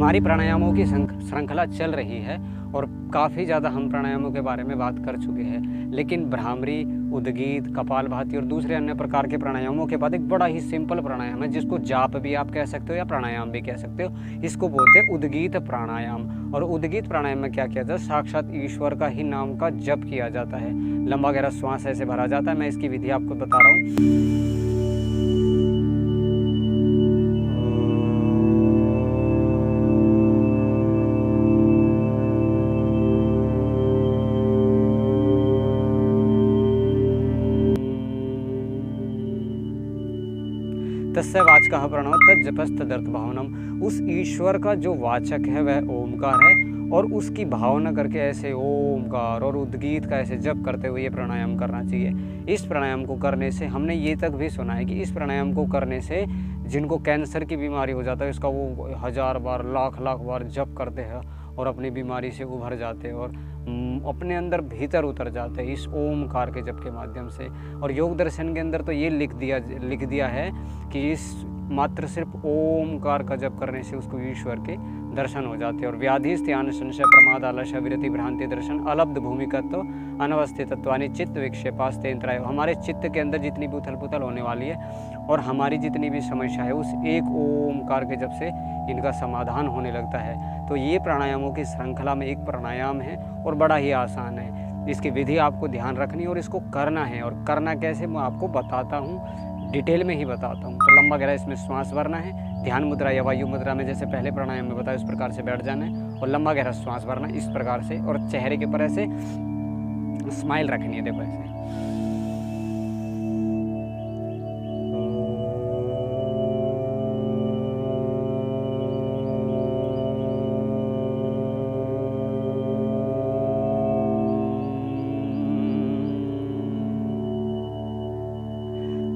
हमारी प्राणायामों की श्रृंखला चल रही है और काफ़ी ज़्यादा हम प्राणायामों के बारे में बात कर चुके हैं, लेकिन भ्रामरी, उद्गीत, कपालभाति और दूसरे अन्य प्रकार के प्राणायामों के बाद एक बड़ा ही सिंपल प्राणायाम है जिसको जाप भी आप कह सकते हो या प्राणायाम भी कह सकते हो। इसको बोलते हैं उद्गीत प्राणायाम। और उद्गीत प्राणायाम में क्या किया जाता है, साक्षात ईश्वर का ही नाम का जप किया जाता है। लंबा गहरा श्वास ऐसे भरा जाता है। मैं इसकी विधि आपको बता रहा हूँ। तस्य वाचकः प्रणव तज्जपस्तदर्थ भावनम। उस ईश्वर का जो वाचक है वह ओमकार है और उसकी भावना करके ऐसे ओमकार और उद्गीत का ऐसे जप करते हुए ये प्राणायाम करना चाहिए। इस प्राणायाम को करने से हमने ये तक भी सुना है कि इस प्राणायाम को करने से जिनको कैंसर की बीमारी हो जाता है इसका वो 1000 बार लाख बार जप करते हैं और अपनी बीमारी से उभर जाते हैं और अपने अंदर भीतर उतर जाते हैं इस ओमकार के जप के माध्यम से। और योग दर्शन के अंदर तो ये लिख दिया है कि इस मात्र सिर्फ ओमकार का जप करने से उसको ईश्वर के दर्शन हो जाते हैं। और व्याधि स्त्यान संशय प्रमाद आलस्य विरति भ्रांति दर्शन अलब्ध भूमिकत्व अनवस्थितत्वानि चित्त विक्षेपास्ते इंद्राय। हमारे चित्त के अंदर जितनी भी उथल पुथल होने वाली है और हमारी जितनी भी समस्या है उस एक ओमकार के जप से इनका समाधान होने लगता है। तो ये प्राणायामों की श्रृंखला में एक प्राणायाम है और बड़ा ही आसान है। इसकी विधि आपको ध्यान रखनी और इसको करना है। और करना कैसे मैं आपको बताता हूँ, डिटेल में ही बताता हूँ। तो लंबा गहरा इसमें श्वास भरना है, ध्यान मुद्रा या वायु मुद्रा में जैसे पहले प्राणायाम में बताया उस प्रकार से बैठ जाना है और लंबा गहरा श्वास भरना इस प्रकार से और चेहरे के ऊपर ऐसे स्माइल रखनी है। देखो ऐसे।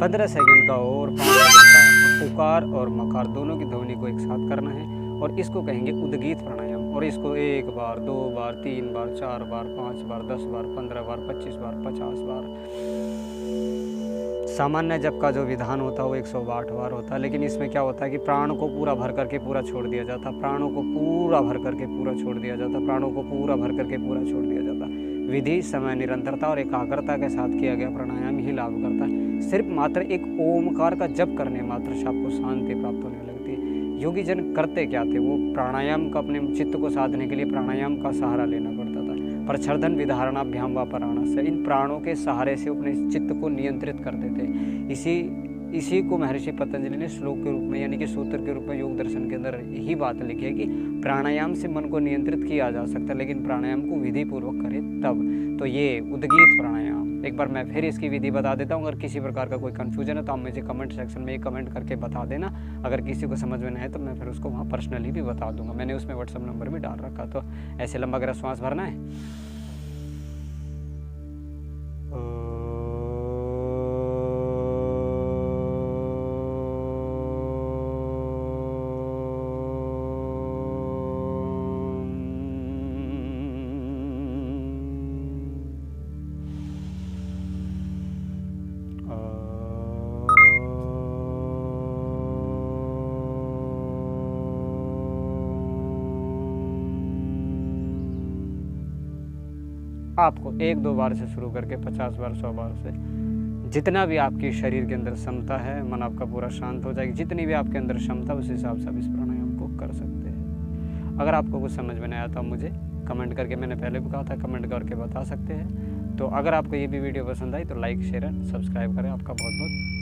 15 सेकंड का और 5 सेकंड का उकार और मकार दोनों की ध्वनि को एक साथ करना है और इसको कहेंगे उद्गीत प्राणायाम। और इसको 1 बार 2 बार 3 बार 4 बार 5 बार 10 बार 15 बार 25 बार 50 बार। सामान्य जप का जो विधान होता है वो 108 बार होता है, लेकिन इसमें क्या होता है कि प्राण को पूरा भर करके पूरा छोड़ दिया जाता, प्राणों को पूरा भर करके पूरा छोड़ दिया जाता, प्राणों को पूरा भर करके पूरा छोड़ दिया जाता। विधि, समय, निरंतरता और एकाग्रता के साथ किया गया प्राणायाम ही लाभ करता है। सिर्फ मात्र एक ओमकार का जप करने मात्र से आपको शांति प्राप्त होने लगती है। योगी जन करते क्या थे, वो प्राणायाम का अपने चित्त को साधने के लिए प्राणायाम का सहारा लेना पड़ता था। प्रच्छर्दन विधारणाभ्याम व प्राण से इन प्राणों के सहारे से अपने चित्त को नियंत्रित करते थे। इसी को महर्षि पतंजलि ने श्लोक के रूप में यानी कि सूत्र के रूप में योग दर्शन के अंदर यही बात लिखी है कि प्राणायाम से मन को नियंत्रित किया जा सकता है, लेकिन प्राणायाम को विधि पूर्वक करें तब। तो ये उद्गीत प्राणायाम एक बार मैं फिर इसकी विधि बता देता हूँ। अगर किसी प्रकार का कोई कन्फ्यूजन है तो आप मुझे कमेंट सेक्शन में कमेंट करके बता देना। अगर किसी को समझ में नहीं है तो मैं फिर उसको वहाँ पर्सनली भी बता दूंगा। मैंने उसमें व्हाट्सअप नंबर भी डाल रखा। तो ऐसे लंबा गहरा श्वास भरना है। आपको 1-2 बार से शुरू करके 50 बार 100 बार से जितना भी आपके शरीर के अंदर क्षमता है, मन आपका पूरा शांत हो जाएगी। जितनी भी आपके अंदर क्षमता उस हिसाब से आप इस प्राणायाम को कर सकते हैं। अगर आपको कुछ समझ में नहीं आया तो मुझे कमेंट करके, मैंने पहले भी कहा था, कमेंट करके बता सकते हैं। तो अगर आपको ये भी वीडियो पसंद आई तो लाइक शेयर एंड सब्सक्राइब करें। आपका बहुत बहुत